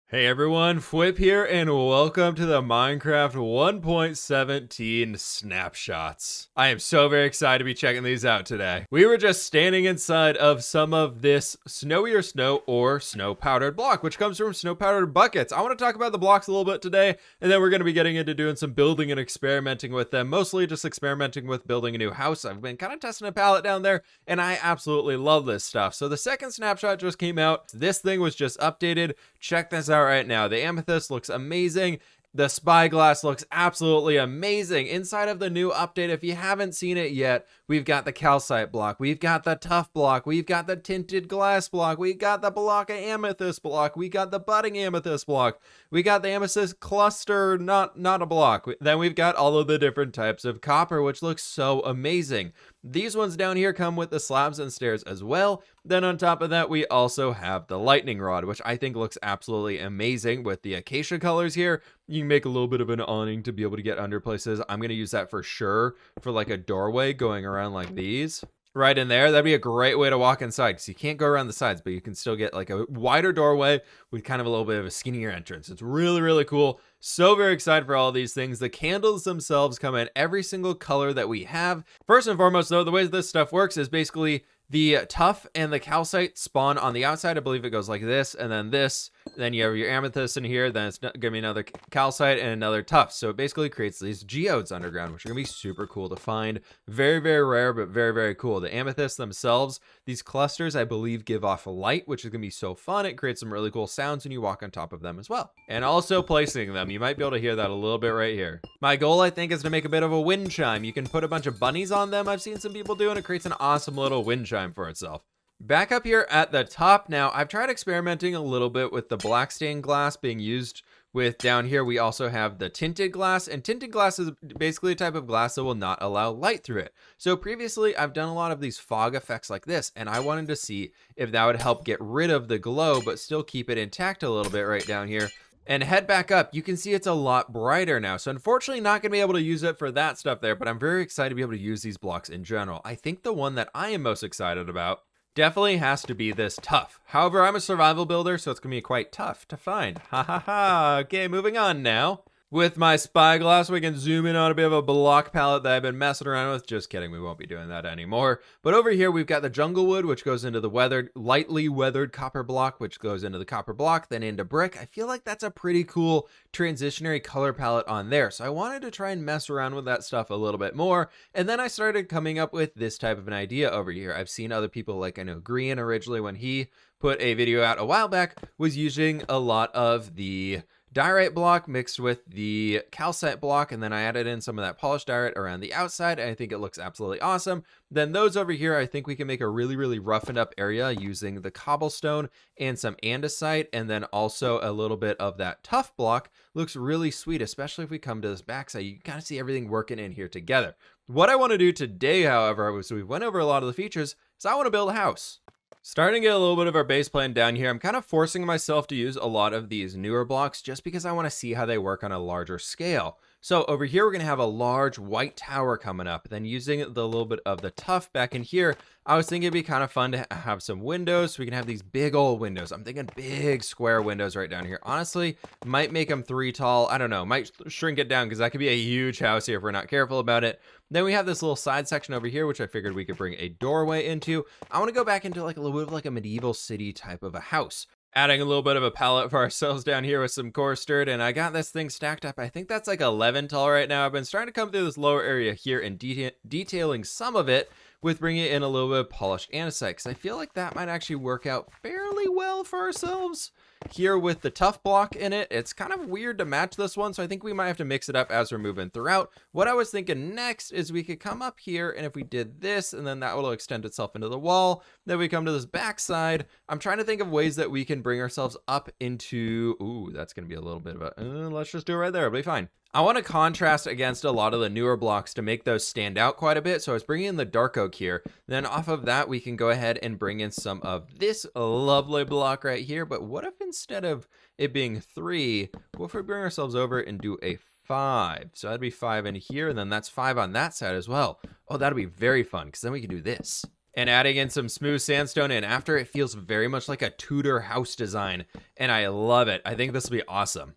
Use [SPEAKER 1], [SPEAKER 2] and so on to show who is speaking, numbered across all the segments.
[SPEAKER 1] Hey everyone, fWhip here, and welcome to the Minecraft 1.17 snapshots. I am so very excited to be checking these out today. We were just standing inside of some of this snowier snow or snow powdered block, which comes from snow powdered buckets. I want to talk about the blocks a little bit today, and then we're going to be getting into doing some building and experimenting with them, mostly just experimenting with building a new house. I've been kind of testing a palette down there, and I absolutely love this stuff. So the second snapshot just came out. This thing was just updated. Check this out right now. The amethyst looks amazing. The spyglass looks absolutely amazing. Inside of the new update, if you haven't seen it yet, we've got the calcite block, we've got the tuff block, we've got the tinted glass block, we got the block of amethyst block, we got the budding amethyst block, we got the amethyst cluster, not a block. Then we've got all of the different types of copper, which looks so amazing. These ones down here come with the slabs and stairs as well. Then on top of that, we also have the lightning rod, which I think looks absolutely amazing with the acacia colors here. You can make a little bit of an awning to be able to get under places. I'm going to use that for sure for like a doorway going around like these. Right in there, that'd be a great way to walk inside because you can't go around the sides, but you can still get like a wider doorway with kind of a little bit of a skinnier entrance. It's really, really cool. So very excited for all these things. The candles themselves come in every single color that we have. First and foremost, though, the way this stuff works is basically the tuff and the calcite spawn on the outside. I believe it goes like this, and then this. Then you have your amethyst in here. Then it's going to be another calcite and another tuff. So it basically creates these geodes underground, which are going to be super cool to find. Very, very rare, but very, very cool. The amethysts themselves, these clusters, I believe, give off light, which is going to be so fun. It creates some really cool sounds when you walk on top of them as well. And also placing them. You might be able to hear that a little bit right here. My goal, I think, is to make a bit of a wind chime. You can put a bunch of bunnies on them. I've seen some people do, and it creates an awesome little wind chime for itself. Back up here at the top now, I've tried experimenting a little bit with the black stained glass being used with down here. We also have the tinted glass, and tinted glass is basically a type of glass that will not allow light through it. So previously I've done a lot of these fog effects like this, and I wanted to see if that would help get rid of the glow, but still keep it intact a little bit right down here. And head back up, you can see it's a lot brighter now. So unfortunately not gonna be able to use it for that stuff there, but I'm very excited to be able to use these blocks in general. I think the one that I am most excited about definitely has to be this tuff. However, I'm a survival builder, so it's gonna be quite tough to find. Ha ha ha. Okay, moving on now. With my spyglass, we can zoom in on a bit of a block palette that I've been messing around with. Just kidding, we won't be doing that anymore. But over here, we've got the jungle wood, which goes into the lightly weathered copper block, which goes into the copper block, then into brick. I feel like that's a pretty cool transitionary color palette on there. So I wanted to try and mess around with that stuff a little bit more. And then I started coming up with this type of an idea over here. I've seen other people, like I know Green originally, when he put a video out a while back, was using a lot of the diorite block mixed with the calcite block, and then I added in some of that polished diorite around the outside, and I think it looks absolutely awesome. Then those over here, I think we can make a really, really roughened up area using the cobblestone and some andesite, and then also a little bit of that tuff block. Looks really sweet, especially if we come to this backside. You can kind of see everything working in here together. What I want to do today, however, was we went over a lot of the features, is I want to build a house. Starting to get a little bit of our base plan down here. I'm kind of forcing myself to use a lot of these newer blocks just because I want to see how they work on a larger scale. So over here, we're going to have a large white tower coming up. Then using the little bit of the tuff back in here, I was thinking it'd be kind of fun to have some windows. So we can have these big old windows. I'm thinking big square windows right down here. Honestly, might make them 3 tall. I don't know. Might shrink it down because that could be a huge house here if we're not careful about it. Then we have this little side section over here, which I figured we could bring a doorway into. I want to go back into like a little bit of like a medieval city type of a house. Adding a little bit of a palette for ourselves down here with some coarse dirt, and I got this thing stacked up. I think that's like 11 tall right now. I've been trying to come through this lower area here and detailing some of it with bringing in a little bit of polished andesite, because I feel like that might actually work out fairly well for ourselves. Here with the tuff block in it, it's kind of weird to match this one, so I think we might have to mix it up as we're moving throughout. What I was thinking next is we could come up here, and if we did this, and then that will extend itself into the wall, then we come to this back side. I'm trying to think of ways that we can bring ourselves up into, ooh, that's going to be a little bit of a, let's just do it right there, it'll be fine. I want to contrast against a lot of the newer blocks to make those stand out quite a bit. So I was bringing in the dark oak here. Then off of that, we can go ahead and bring in some of this lovely block right here. But what if instead of it being 3, what if we bring ourselves over and do a 5? So that'd be 5 in here, and then that's 5 on that side as well. Oh, that'd be very fun, because then we can do this. and adding in some smooth sandstone in after, it feels very much like a Tudor house design, and I love it. I think this will be awesome.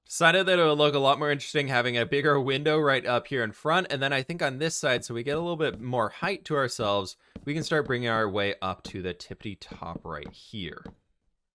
[SPEAKER 1] Decided that it would look a lot more interesting having a bigger window right up here in front, and then I think on this side, so we get a little bit more height to ourselves, we can start bringing our way up to the tippity top right here.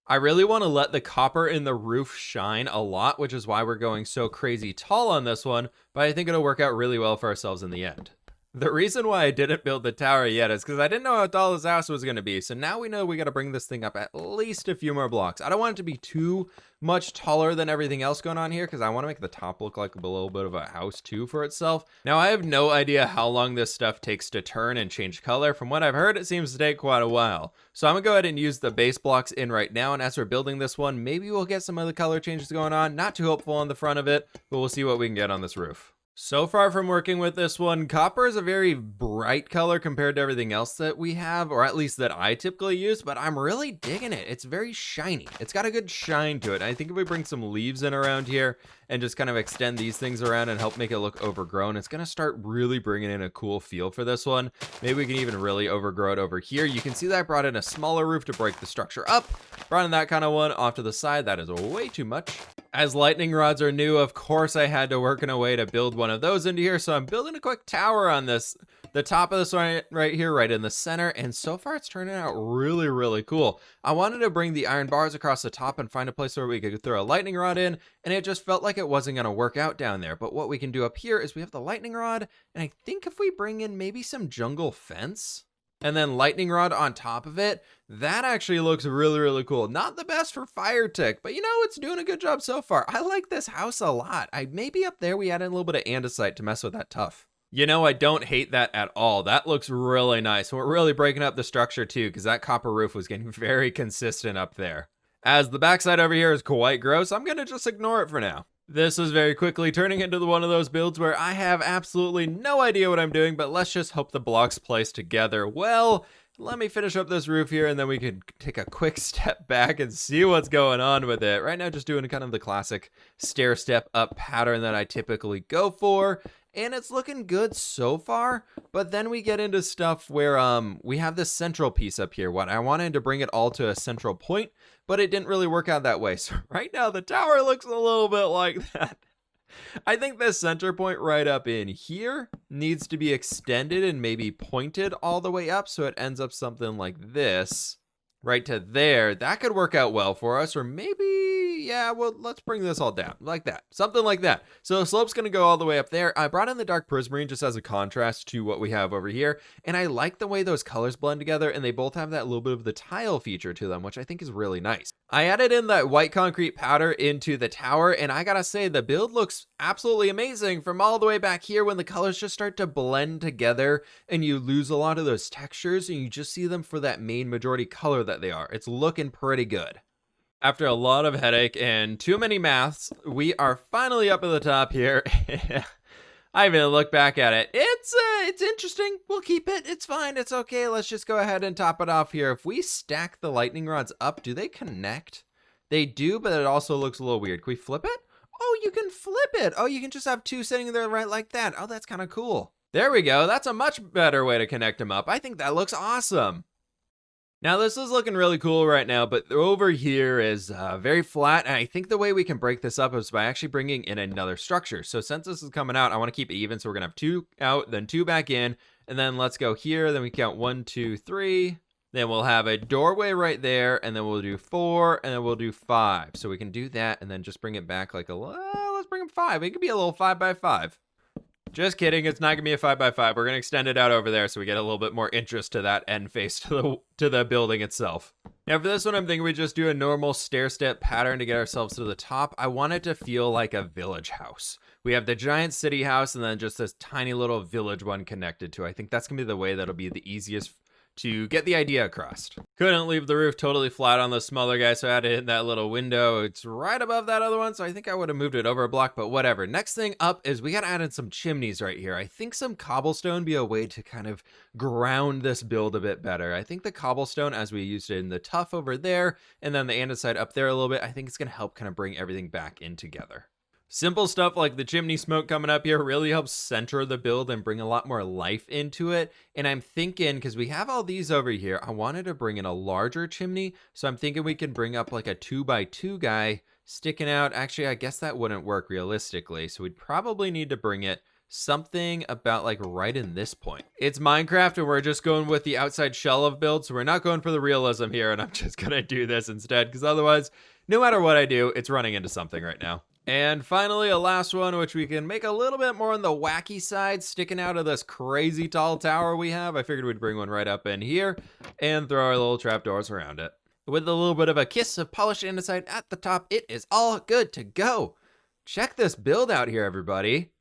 [SPEAKER 1] I really want to let the copper in the roof shine a lot, which is why we're going so crazy tall on this one, but I think it'll work out really well for ourselves in the end. The reason why I didn't build the tower yet is because I didn't know how tall this house was going to be. So now we know we got to bring this thing up at least a few more blocks. I don't want it to be too much taller than everything else going on here because I want to make the top look like a little bit of a house too for itself. Now I have no idea how long this stuff takes to turn and change color. From what I've heard, it seems to take quite a while. So I'm going to go ahead and use the base blocks in right now. And as we're building this one, maybe we'll get some other color changes going on. Not too hopeful on the front of it, but we'll see what we can get on this roof. So far from working with this one, copper is a very bright color compared to everything else that we have, or at least that I typically use, but I'm really digging it. It's very shiny. It's got a good shine to it. I think if we bring some leaves in around here and just kind of extend these things around and help make it look overgrown, it's going to start really bringing in a cool feel for this one. Maybe we can even really overgrow it over here. You can see that I brought in a smaller roof to break the structure up. Brought in that kind of one off to the side. That is way too much. As lightning rods are new, of course I had to work in a way to build one of those into here, so I'm building a quick tower on this, the top of this one right here, right in the center, and so far it's turning out really, really cool. I wanted to bring the iron bars across the top and find a place where we could throw a lightning rod in, and it just felt like it wasn't going to work out down there, but what we can do up here is we have the lightning rod, and I think if we bring in maybe some jungle fence, and then lightning rod on top of it, that actually looks really, really cool. Not the best for fire tick, but you know, it's doing a good job so far. I like this house a lot. Maybe up there we added a little bit of andesite to mess with that tuff. You know, I don't hate that at all. That looks really nice. We're really breaking up the structure too, because that copper roof was getting very consistent up there. As the backside over here is quite gross, I'm gonna just ignore it for now. This is very quickly turning into one of those builds where I have absolutely no idea what I'm doing, but let's just hope the blocks place together well. Let me finish up this roof here and then we can take a quick step back and see what's going on with it. Right now, just doing kind of the classic stair step up pattern that I typically go for. And it's looking good so far, but then we get into stuff where we have this central piece up here. What I wanted to bring it all to a central point, but it didn't really work out that way. So right now the tower looks a little bit like that. I think this center point right up in here needs to be extended and maybe pointed all the way up so it ends up something like this. Right to there, that could work out well for us, or maybe, yeah, well, let's bring this all down, like that, something like that. So the slope's gonna go all the way up there. I brought in the dark prismarine just as a contrast to what we have over here, and I like the way those colors blend together, and they both have that little bit of the tile feature to them, which I think is really nice. I added in that white concrete powder into the tower, and I gotta say, the build looks absolutely amazing from all the way back here when the colors just start to blend together, and you lose a lot of those textures, and you just see them for that main majority color that they are. It's looking pretty good. After a lot of headache and too many maths, we are finally up at the top here. I haven't even looked back at it. It's interesting. We'll keep it. It's fine. It's okay. Let's just go ahead and top it off here. If we stack the lightning rods up, do they connect? They do, but it also looks a little weird. Can we flip it? Oh, you can flip it. Oh, you can just have two sitting there right like that. Oh, that's kind of cool. There we go. That's a much better way to connect them up. I think that looks awesome. Now this is looking really cool right now, but over here is very flat, and I think the way we can break this up is by actually bringing in another structure. So since this is coming out, I want to keep it even, so we're gonna have two out, then two back in, and then let's go here, then we count 1, 2, 3, then we'll have a doorway right there, and then we'll do 4, and then we'll do 5. So we can do that, and then just bring it back like let's bring it 5. It could be a little 5 by 5. Just kidding, it's not gonna be a 5 by 5. We're gonna extend it out over there so we get a little bit more interest to that end face to the building itself. Now for this one, I'm thinking we just do a normal stair step pattern to get ourselves to the top. I want it to feel like a village house. We have the giant city house and then just this tiny little village one connected to. I think that's gonna be the way that'll be the easiest to get the idea across. Couldn't leave the roof totally flat on the smaller guy, so I had to hit that little window. It's right above that other one, so I think I would have moved it over a block, but whatever. Next thing up is we got to add in some chimneys right here. I think some cobblestone be a way to kind of ground this build a bit better. I think the cobblestone, as we used it in the tuff over there, and then the andesite up there a little bit, I think it's going to help kind of bring everything back in together. Simple stuff like the chimney smoke coming up here really helps center the build and bring a lot more life into it. And I'm thinking, because we have all these over here, I wanted to bring in a larger chimney. So I'm thinking we can bring up like a 2x2 guy sticking out. Actually, I guess that wouldn't work realistically. So we'd probably need to bring it something about like right in this point. It's Minecraft and we're just going with the outside shell of build. So we're not going for the realism here. And I'm just going to do this instead, because otherwise, no matter what I do, it's running into something right now. And finally, a last one, which we can make a little bit more on the wacky side, sticking out of this crazy tall tower we have. I figured we'd bring one right up in here and throw our little trapdoors around it. With a little bit of a kiss of polished andesite at the top, it is all good to go. Check this build out here, everybody.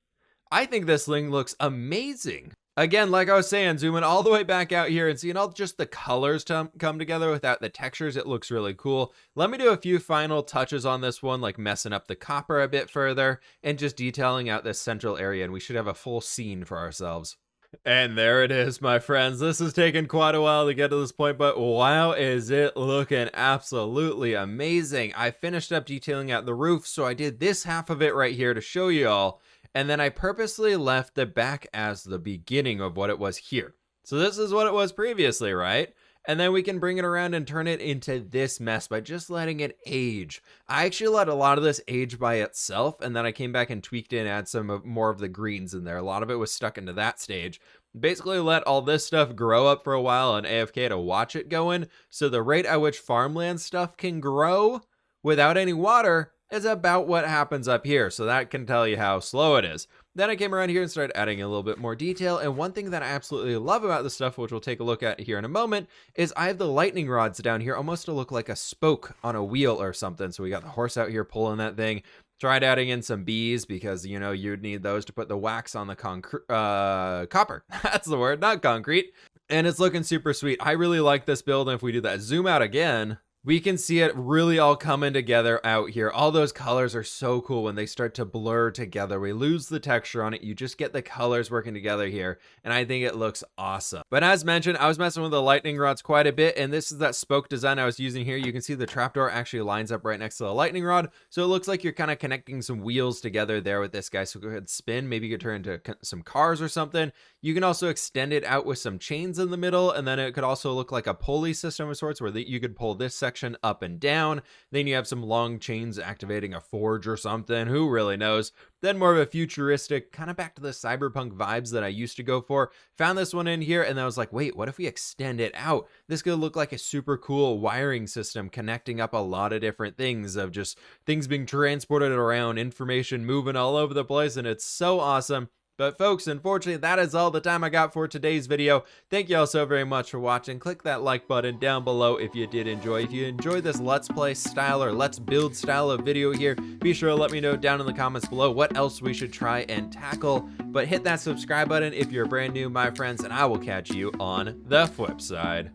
[SPEAKER 1] I think this thing looks amazing. Again, like I was saying, zooming all the way back out here and seeing all just the colors come together without the textures, it looks really cool. Let me do a few final touches on this one, like messing up the copper a bit further and just detailing out this central area, and we should have a full scene for ourselves. And there it is, my friends. This has taken quite a while to get to this point, but wow, is it looking absolutely amazing. I finished up detailing out the roof, so I did this half of it right here to show you all. And then I purposely left the back as the beginning of what it was here. So this is what it was previously, right? And then we can bring it around and turn it into this mess by just letting it age. I actually let a lot of this age by itself, and then I came back and tweaked it and add some more of the greens in there. A lot of it was stuck into that stage. Basically let all this stuff grow up for a while on AFK to watch it go in. So the rate at which farmland stuff can grow without any water is about what happens up here, so that can tell you how slow it is. Then I came around here and started adding a little bit more detail, and one thing that I absolutely love about this stuff, which we'll take a look at here in a moment, is I have the lightning rods down here almost to look like a spoke on a wheel or something. So we got the horse out here pulling that thing. Tried adding in some bees because, you know, you'd need those to put the wax on the copper. That's the word, not concrete. And it's looking super sweet. I really like this build, and if we do that zoom out again, we can see it really all coming together out here. All those colors are so cool when they start to blur together. We lose the texture on it. You just get the colors working together here, and I think it looks awesome. But as mentioned, I was messing with the lightning rods quite a bit, and this is that spoke design I was using here. You can see the trapdoor actually lines up right next to the lightning rod, so it looks like you're kind of connecting some wheels together there with this guy. So go ahead and spin. Maybe you could turn into some cars or something. You can also extend it out with some chains in the middle, and then it could also look like a pulley system of sorts where you could pull this section up and down. Then you have some long chains activating a forge or something, who really knows. Then more of a futuristic, kind of back to the cyberpunk vibes that I used to go for. Found this one in here, and then I was like, wait, what if we extend it out? This could look like a super cool wiring system connecting up a lot of different things, of just things being transported around, information moving all over the place, and it's so awesome. But folks, unfortunately, that is all the time I got for today's video. Thank you all so very much for watching. Click that like button down below if you did enjoy. If you enjoyed this Let's Play style or Let's Build style of video here, be sure to let me know down in the comments below what else we should try and tackle. But hit that subscribe button if you're brand new, my friends, and I will catch you on the flip side.